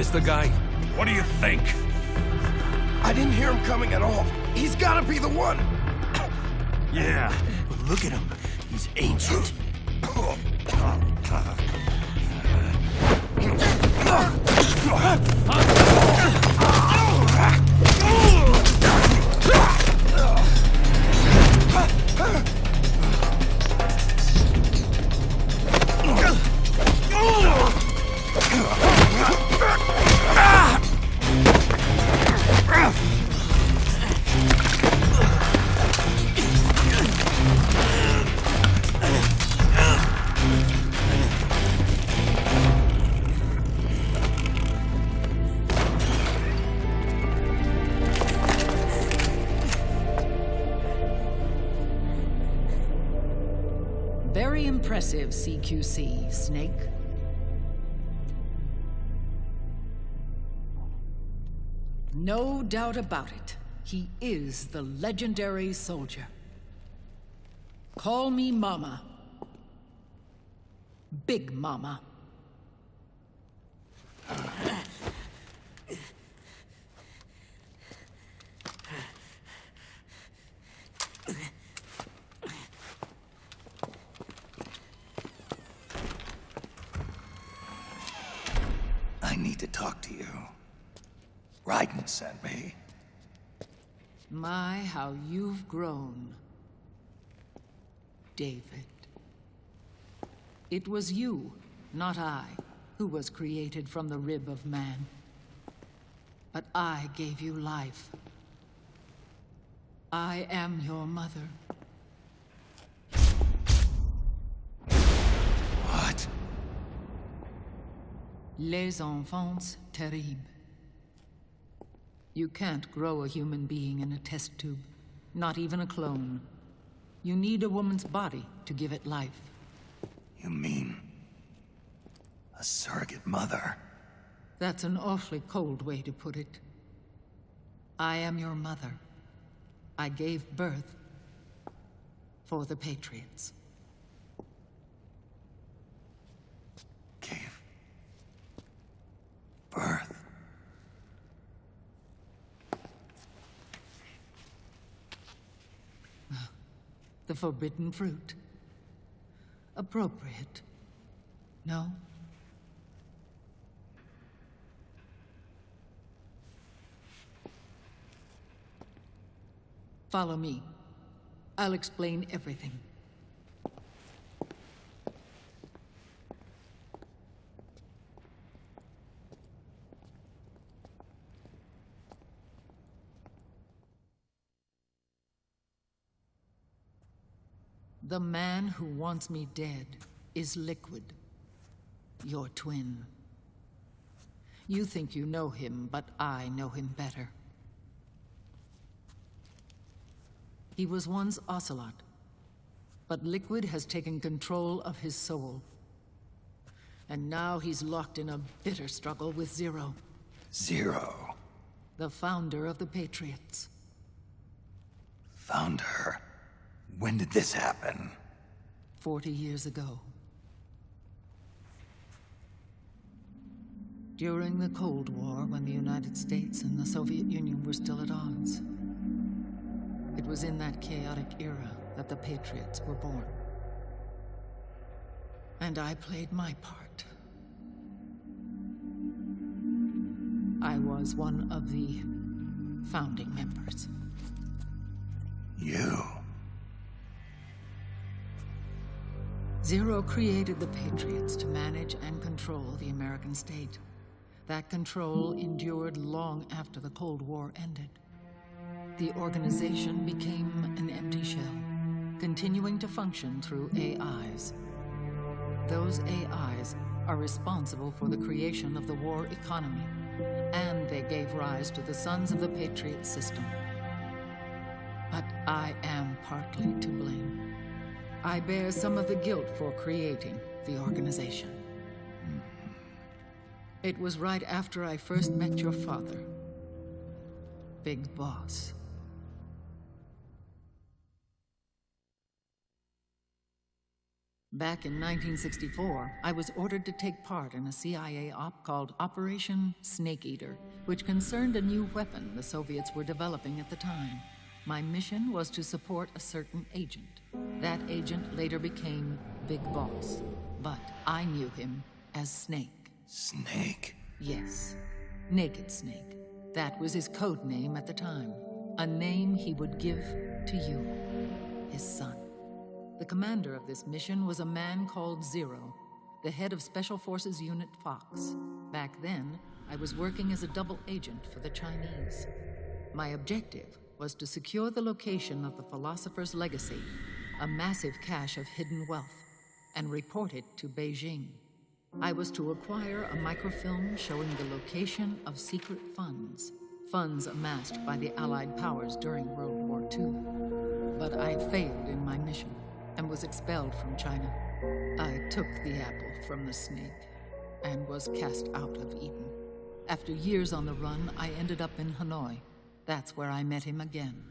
this the guy? What do you think? I didn't hear him coming at all. He's gotta be the one. Yeah, but look at him. He's ancient. Very impressive, CQC, Snake. No doubt about it. He is the legendary soldier. Call me Mama. Big Mama. I need to talk to you. Raiden sent me. My, how you've grown, David. It was you, not I, who was created from the rib of man. But I gave you life. I am your mother. What? Les enfants terribles. You can't grow a human being in a test tube, not even a clone. You need a woman's body to give it life. You mean a surrogate mother? That's an awfully cold way to put it. I am your mother. I gave birth for the Patriots. Gave birth? The forbidden fruit. Appropriate. No? Follow me. I'll explain everything. The man who wants me dead is Liquid, your twin. You think you know him, but I know him better. He was once Ocelot, but Liquid has taken control of his soul. And now he's locked in a bitter struggle with Zero. Zero? The founder of the Patriots. Founder? When did this happen? 40 years ago. During the Cold War, when the United States and the Soviet Union were still at odds. It was in that chaotic era that the Patriots were born. And I played my part. I was one of the founding members. You? Zero created the Patriots to manage and control the American state. That control endured long after the Cold War ended. The organization became an empty shell, continuing to function through AIs. Those AIs are responsible for the creation of the war economy, and they gave rise to the Sons of the Patriot system. But I am partly to blame. I bear some of the guilt for creating the organization. It was right after I first met your father, Big Boss. Back in 1964, I was ordered to take part in a CIA op called Operation Snake Eater, which concerned a new weapon the Soviets were developing at the time. My mission was to support a certain agent. That agent later became Big Boss, but I knew him as Snake. Snake? Yes, Naked Snake. That was his code name at the time, a name he would give to you, his son. The commander of this mission was a man called Zero, the head of Special Forces Unit Fox. Back then, I was working as a double agent for the Chinese. My objective was to secure the location of the Philosopher's Legacy, a massive cache of hidden wealth, and report it to Beijing. I was to acquire a microfilm showing the location of secret funds amassed by the Allied powers during World War II. But I failed in my mission and was expelled from China. I took the apple from the snake and was cast out of Eden. After years on the run, I ended up in Hanoi. That's where I met him again.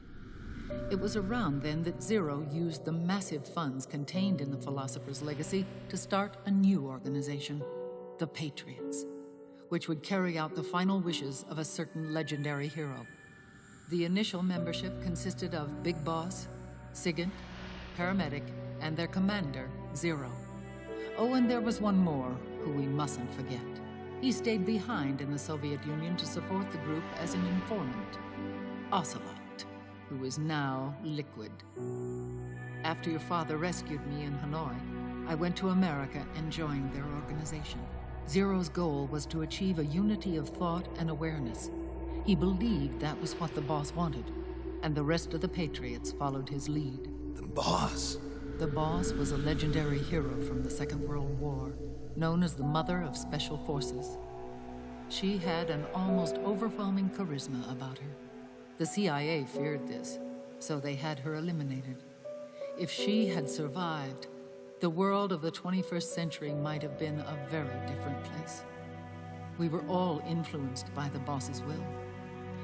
It was around then that Zero used the massive funds contained in the Philosopher's Legacy to start a new organization, the Patriots, which would carry out the final wishes of a certain legendary hero. The initial membership consisted of Big Boss, Sigint, Paramedic, and their commander, Zero. Oh, and there was one more who we mustn't forget. He stayed behind in the Soviet Union to support the group as an informant, Ocelot, who is now Liquid. After your father rescued me in Hanoi, I went to America and joined their organization. Zero's goal was to achieve a unity of thought and awareness. He believed that was what the boss wanted, and the rest of the Patriots followed his lead. The boss? The boss was a legendary hero from the Second World War, known as the Mother of Special Forces. She had an almost overwhelming charisma about her. The CIA feared this, so they had her eliminated. If she had survived, the world of the 21st century might have been a very different place. We were all influenced by the boss's will.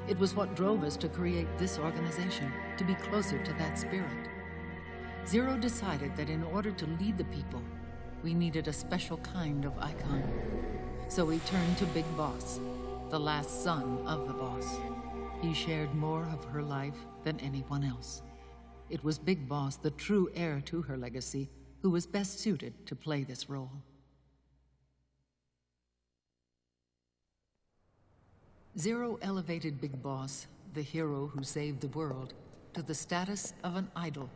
It was what drove us to create this organization, to be closer to that spirit. Zero decided that in order to lead the people, we needed a special kind of icon. So he turned to Big Boss, the last son of the boss. He shared more of her life than anyone else. It was Big Boss, the true heir to her legacy, who was best suited to play this role. Zero elevated Big Boss, the hero who saved the world, to the status of an idol.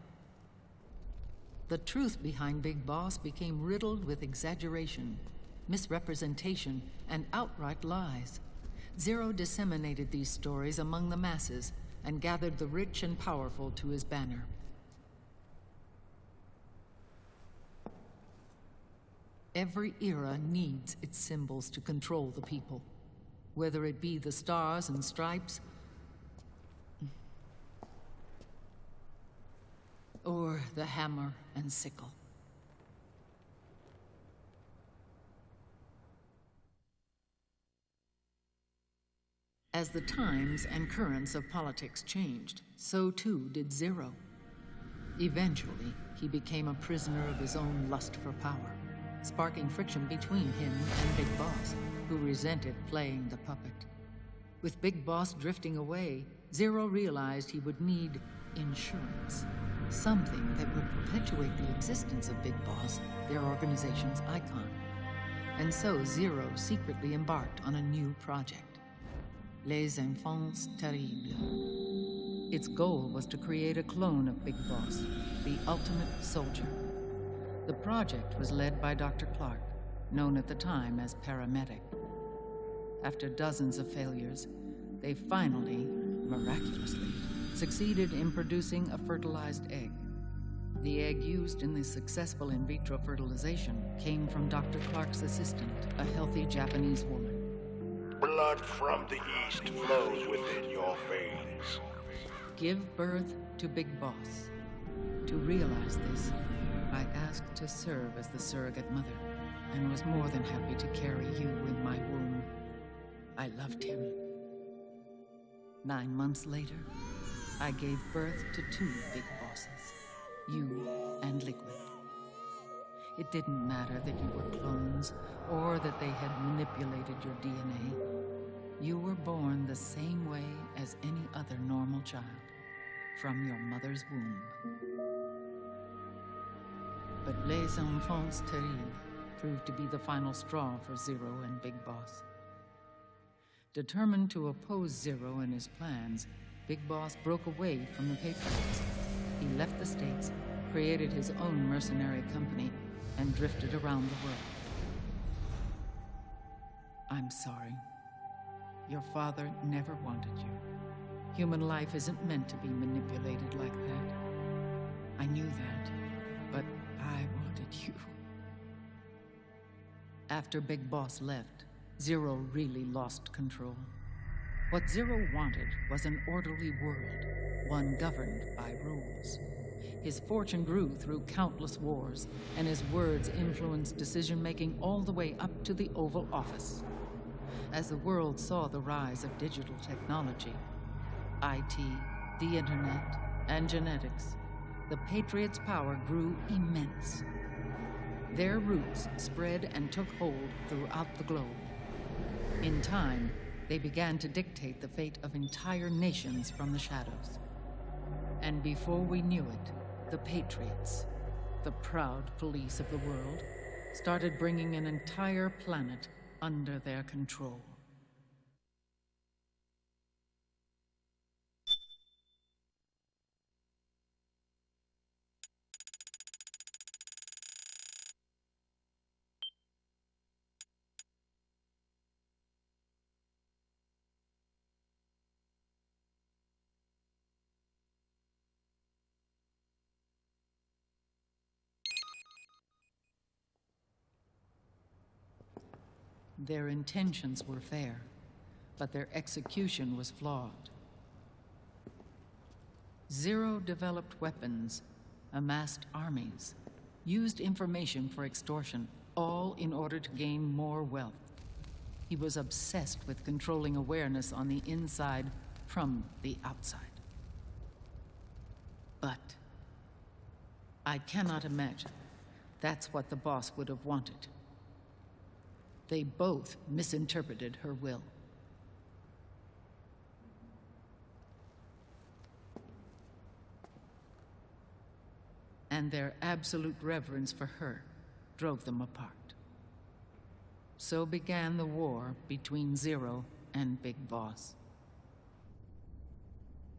The truth behind Big Boss became riddled with exaggeration, misrepresentation, and outright lies. Zero disseminated these stories among the masses and gathered the rich and powerful to his banner. Every era needs its symbols to control the people, whether it be the stars and stripes or the hammer and sickle. As the times and currents of politics changed, so too did Zero. Eventually, he became a prisoner of his own lust for power, sparking friction between him and Big Boss, who resented playing the puppet. With Big Boss drifting away, Zero realized he would need insurance, something that would perpetuate the existence of Big Boss, their organization's icon. And so Zero secretly embarked on a new project, Les Enfants Terribles. Its goal was to create a clone of Big Boss, the ultimate soldier. The project was led by Dr. Clark, known at the time as Paramedic. After dozens of failures, they finally, miraculously, succeeded in producing a fertilized egg. The egg used in the successful in vitro fertilization came from Dr. Clark's assistant, a healthy Japanese woman. Blood from the east flows within your veins. Give birth to Big Boss. To realize this, I asked to serve as the surrogate mother, and was more than happy to carry you in my womb. I loved him. 9 months later, I gave birth to 2 Big Bosses, you and Liquid. It didn't matter that you were clones or that they had manipulated your DNA. You were born the same way as any other normal child, from your mother's womb. But Les Enfants Terribles proved to be the final straw for Zero and Big Boss. Determined to oppose Zero and his plans, Big Boss broke away from the Patriots. He left the States, created his own mercenary company, and drifted around the world. I'm sorry. Your father never wanted you. Human life isn't meant to be manipulated like that. I knew that, but I wanted you. After Big Boss left, Zero really lost control. What Zero wanted was an orderly world, one governed by rules. His fortune grew through countless wars, and his words influenced decision-making all the way up to the Oval Office. As the world saw the rise of digital technology, IT, the internet, and genetics, the Patriots' power grew immense. Their roots spread and took hold throughout the globe. In time, they began to dictate the fate of entire nations from the shadows. And before we knew it, the Patriots, the proud police of the world, started bringing an entire planet under their control. Their intentions were fair, but their execution was flawed. Zero developed weapons, amassed armies, used information for extortion, all in order to gain more wealth. He was obsessed with controlling awareness on the inside from the outside. But I cannot imagine that's what the boss would have wanted. They both misinterpreted her will. And their absolute reverence for her drove them apart. So began the war between Zero and Big Boss.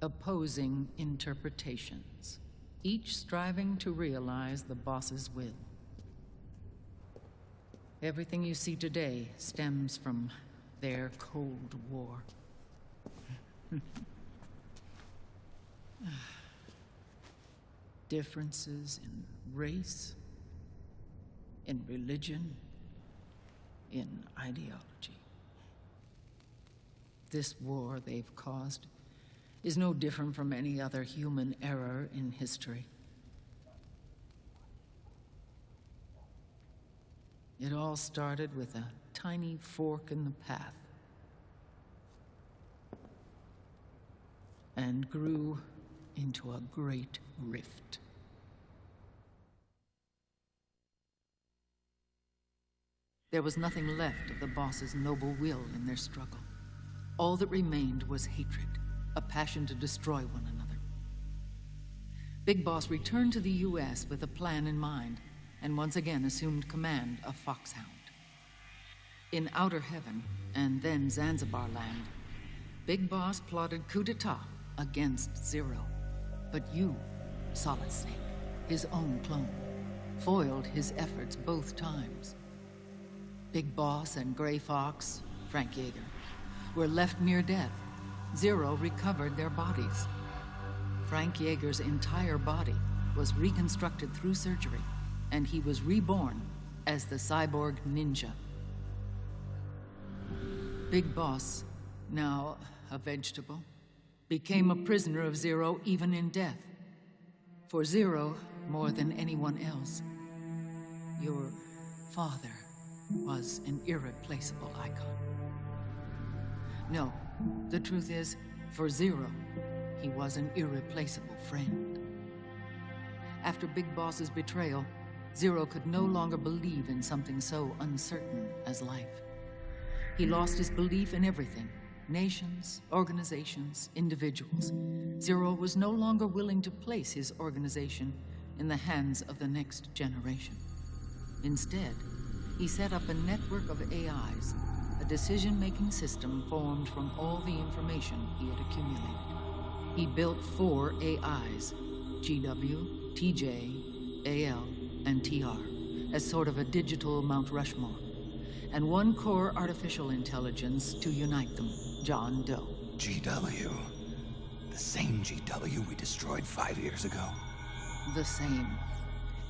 Opposing interpretations, each striving to realize the boss's will. Everything you see today stems from their Cold War. Differences in race, in religion, in ideology. This war they've caused is no different from any other human error in history. It all started with a tiny fork in the path and grew into a great rift. There was nothing left of the boss's noble will in their struggle. All that remained was hatred, a passion to destroy one another. Big Boss returned to the U.S. with a plan in mind, and once again assumed command of Foxhound. In Outer Heaven, and then Zanzibar Land, Big Boss plotted coup d'etat against Zero. But you, Solid Snake, his own clone, foiled his efforts both times. Big Boss and Gray Fox, Frank Yeager, were left near death. Zero recovered their bodies. Frank Yeager's entire body was reconstructed through surgery, and he was reborn as the cyborg ninja. Big Boss, now a vegetable, became a prisoner of Zero even in death. For Zero, more than anyone else, your father was an irreplaceable icon. No, the truth is, for Zero, he was an irreplaceable friend. After Big Boss's betrayal, Zero could no longer believe in something so uncertain as life. He lost his belief in everything. Nations, organizations, individuals. Zero was no longer willing to place his organization in the hands of the next generation. Instead, he set up a network of AIs, a decision-making system formed from all the information he had accumulated. He built 4 AIs, GW, TJ, AL, and TR, as sort of a digital Mount Rushmore, and 1 core artificial intelligence to unite them, John Doe. GW. The same GW we destroyed 5 years ago. The same.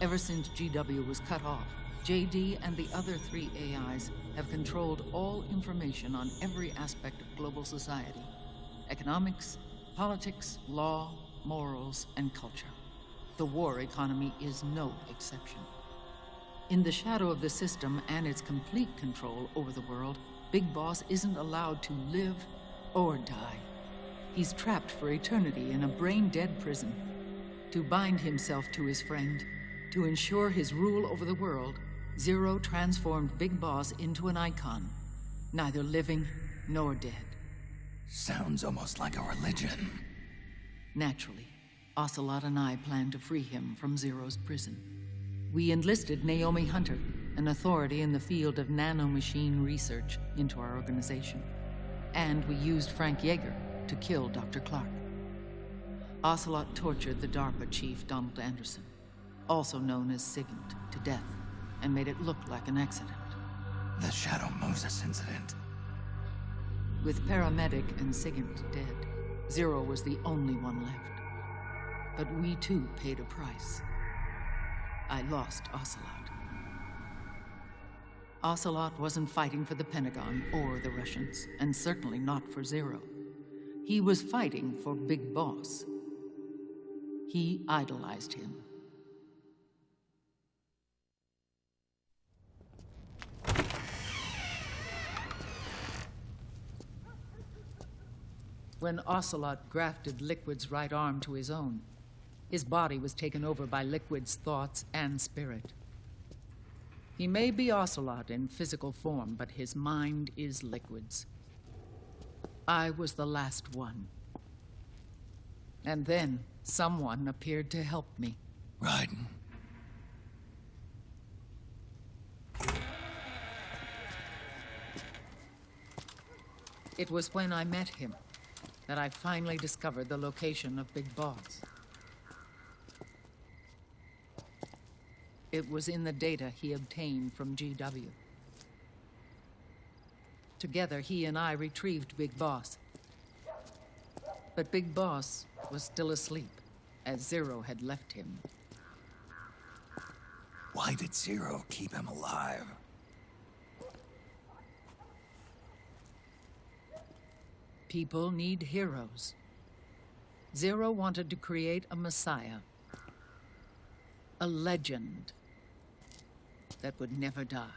Ever since GW was cut off, JD and the other 3 AIs have controlled all information on every aspect of global society: economics, politics, law, morals, and culture. The war economy is no exception. In the shadow of the system and its complete control over the world, Big Boss isn't allowed to live or die. He's trapped for eternity in a brain-dead prison. To bind himself to his friend, to ensure his rule over the world, Zero transformed Big Boss into an icon, neither living nor dead. Sounds almost like a religion. Naturally, Ocelot and I plan to free him from Zero's prison. We enlisted Naomi Hunter, an authority in the field of nanomachine research, into our organization. And we used Frank Yeager to kill Dr. Clark. Ocelot tortured the DARPA chief, Donald Anderson, also known as Sigint, to death, and made it look like an accident. The Shadow Moses incident. With Paramedic and Sigint dead, Zero was the only one left. But we too paid a price. I lost Ocelot. Ocelot wasn't fighting for the Pentagon or the Russians, and certainly not for Zero. He was fighting for Big Boss. He idolized him. When Ocelot grafted Liquid's right arm to his own, his body was taken over by Liquid's thoughts and spirit. He may be Ocelot in physical form, but his mind is Liquid's. I was the last one. And then someone appeared to help me. Raiden. It was when I met him that I finally discovered the location of Big Boss. It was in the data he obtained from GW. Together, he and I retrieved Big Boss. But Big Boss was still asleep, as Zero had left him. Why did Zero keep him alive? People need heroes. Zero wanted to create a messiah. A legend that would never die.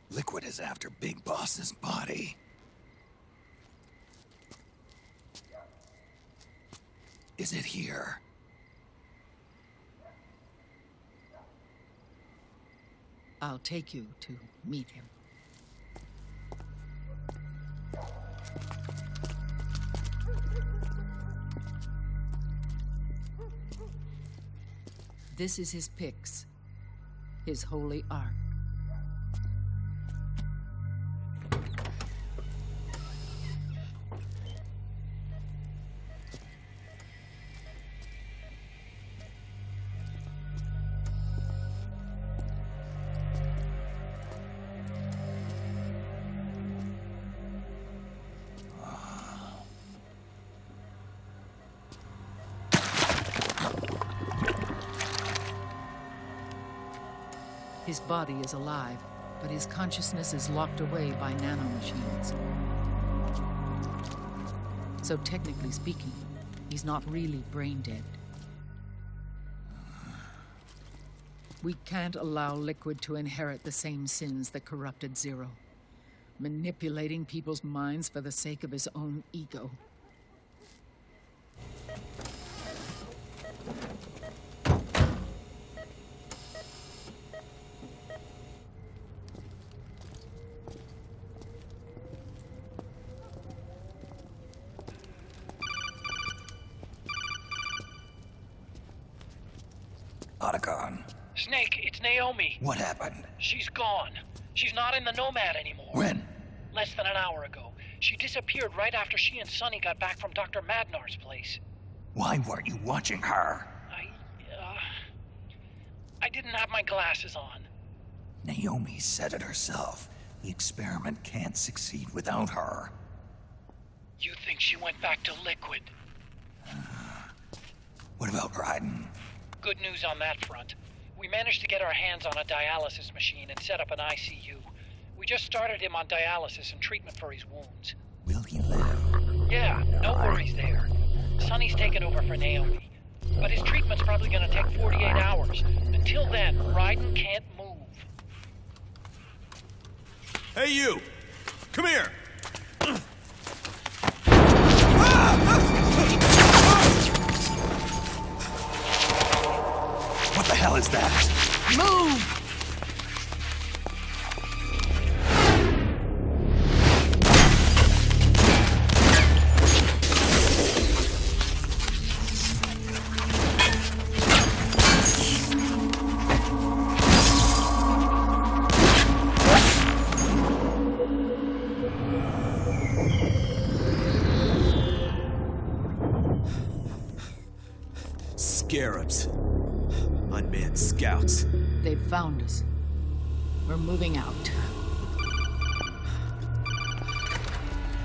Liquid is after Big Boss's body. Is it here? I'll take you to meet him. This is his pyx, his holy ark. His body is alive, but his consciousness is locked away by nanomachines. So technically speaking, he's not really brain dead. We can't allow Liquid to inherit the same sins that corrupted Zero, manipulating people's minds for the sake of his own ego. Otacon. Snake, it's Naomi. What happened? She's gone. She's not in the Nomad anymore. When? Less than an hour ago. She disappeared right after she and Sonny got back from Dr. Madnar's place. Why weren't you watching her? I didn't have my glasses on. Naomi said it herself. The experiment can't succeed without her. You think she went back to Liquid? What about Raiden? Good news on that front. We managed to get our hands on a dialysis machine and set up an ICU. We just started him on dialysis and treatment for his wounds. Will he live? Yeah, no worries there. Sonny's taken over for Naomi. But his treatment's probably gonna take 48 hours. Until then, Raiden can't move. Hey, you! Come here! What the hell is that? Move! Scarabs. Unmanned scouts. They've found us. We're moving out.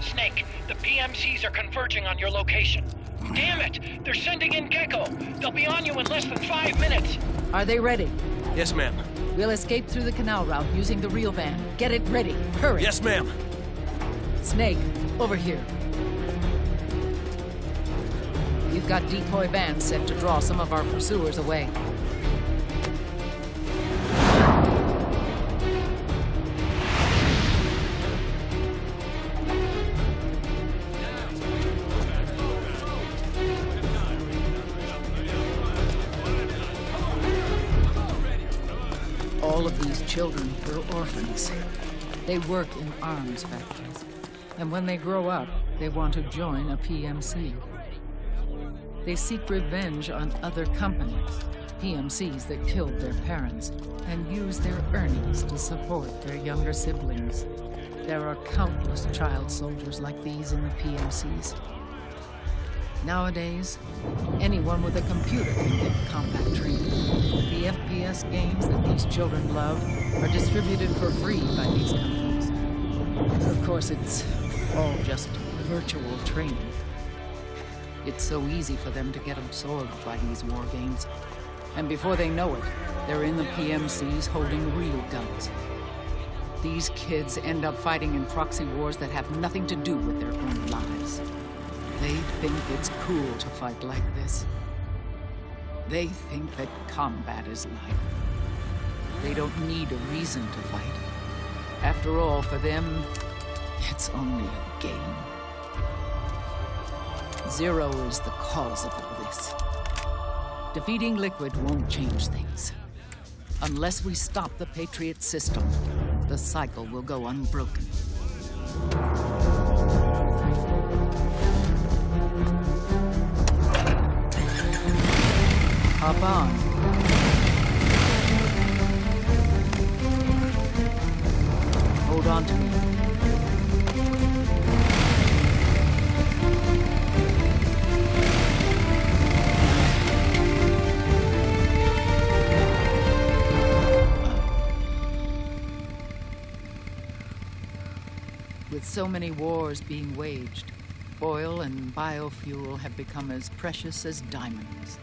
Snake, the PMCs are converging on your location. Damn it! They're sending in Gecko! They'll be on you in less than 5 minutes! Are they ready? Yes, ma'am. We'll escape through the canal route using the real van. Get it ready. Hurry. Yes, ma'am. Snake, over here. We've got decoy vans set to draw some of our pursuers away. All of these children were orphans. They work in arms factories. And when they grow up, they want to join a PMC. They seek revenge on other companies, PMCs that killed their parents, and use their earnings to support their younger siblings. There are countless child soldiers like these in the PMCs. Nowadays, anyone with a computer can get combat training. The FPS games that these children love are distributed for free by these companies. Of course, it's all just virtual training. It's so easy for them to get absorbed by these war games. And before they know it, they're in the PMCs holding real guns. These kids end up fighting in proxy wars that have nothing to do with their own lives. They think it's cool to fight like this. They think that combat is life. They don't need a reason to fight. After all, for them, it's only a game. Zero is the cause of all this. Defeating Liquid won't change things. Unless we stop the Patriot system, the cycle will go unbroken. Hop on. Hold on to me. With so many wars being waged, oil and biofuel have become as precious as diamonds.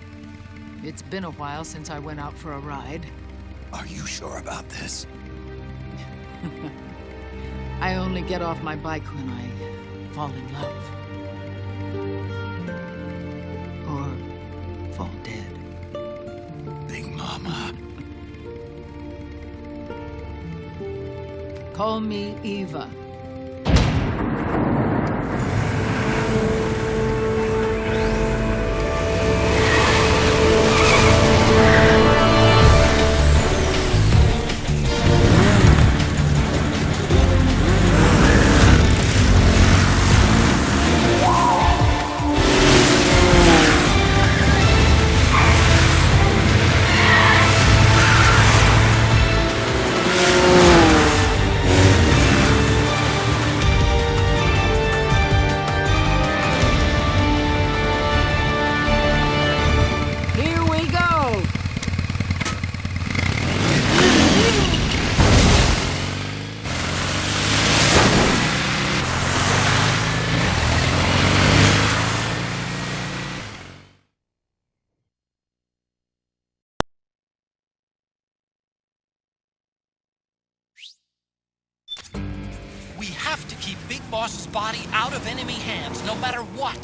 It's been a while since I went out for a ride. Are you sure about this? I only get off my bike when I fall in love. Or fall dead. Big Mama. Call me Eva. have to keep Big Boss's body out of enemy hands, no matter what.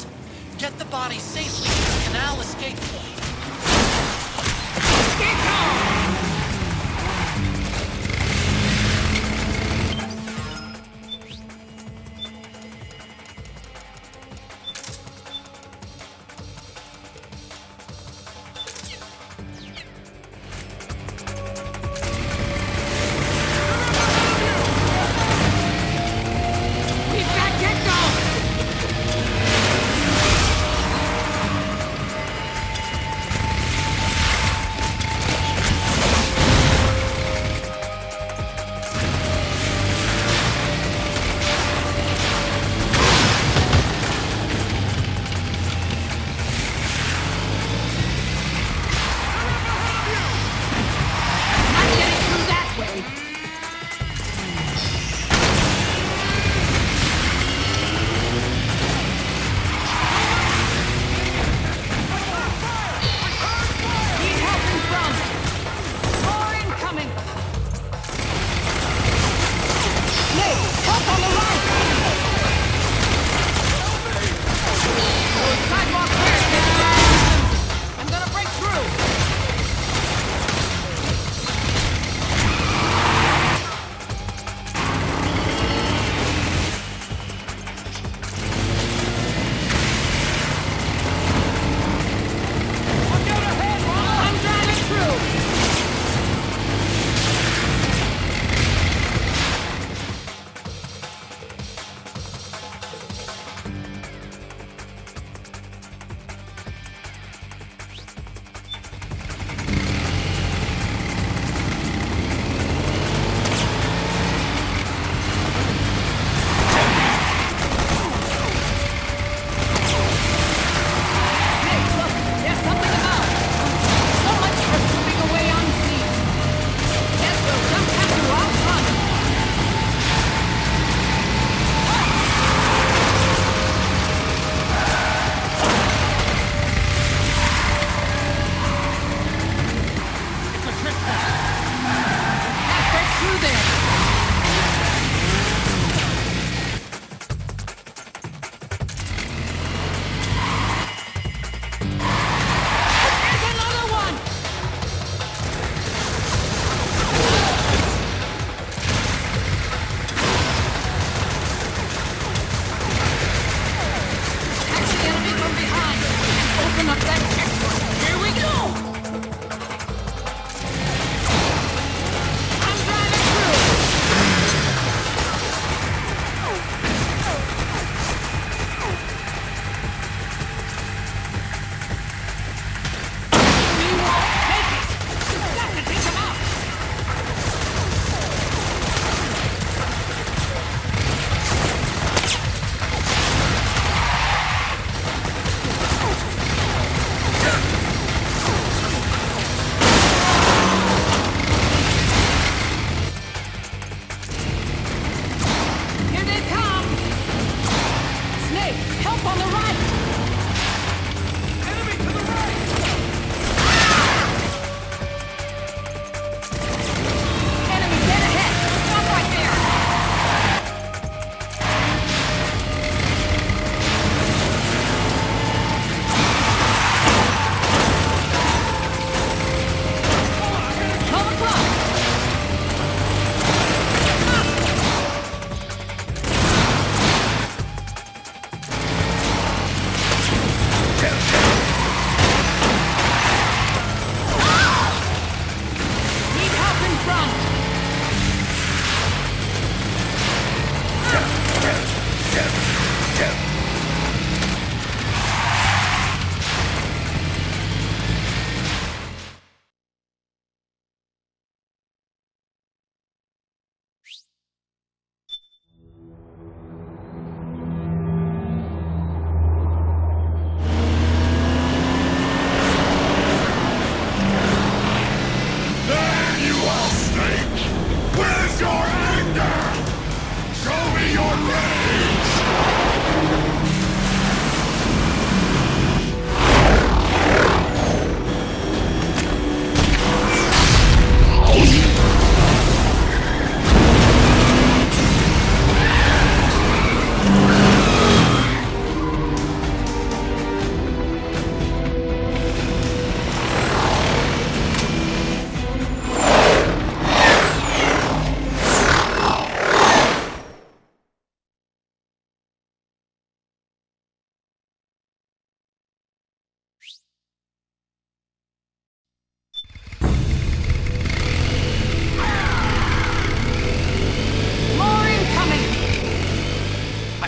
Get the body safely to the canal escape point. Get going!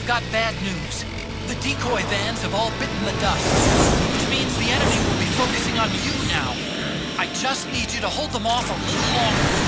I've got bad news. The decoy vans have all bitten the dust, which means the enemy will be focusing on you now. I just need you to hold them off a little longer.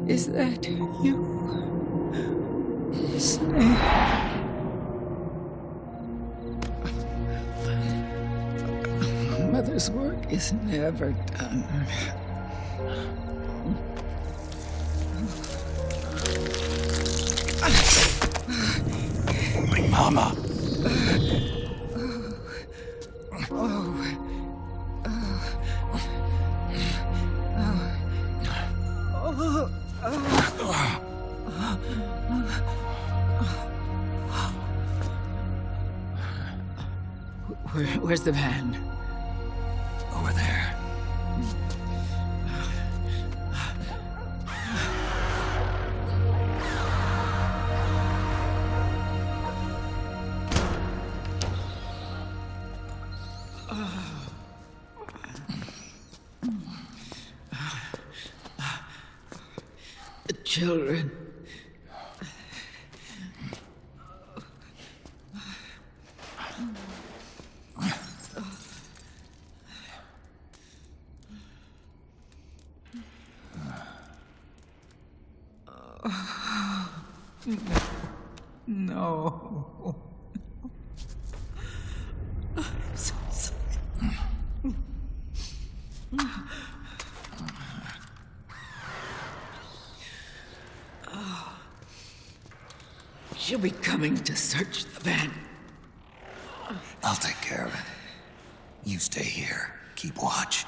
Is that you? Snake. Mother's work is never done. My mama. Where's the van? Over there. The children. No. I'm so sorry. She'll be coming to search the van. I'll take care of it. You stay here. Keep watch.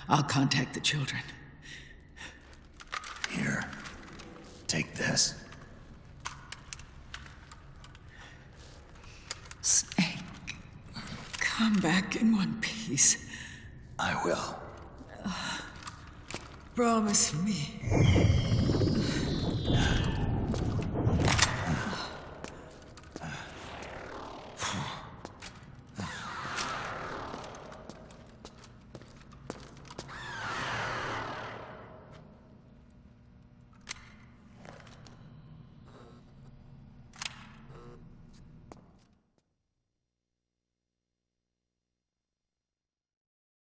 I'll contact the children. Here. Take this. Snake, come back in one piece. I will. Promise me.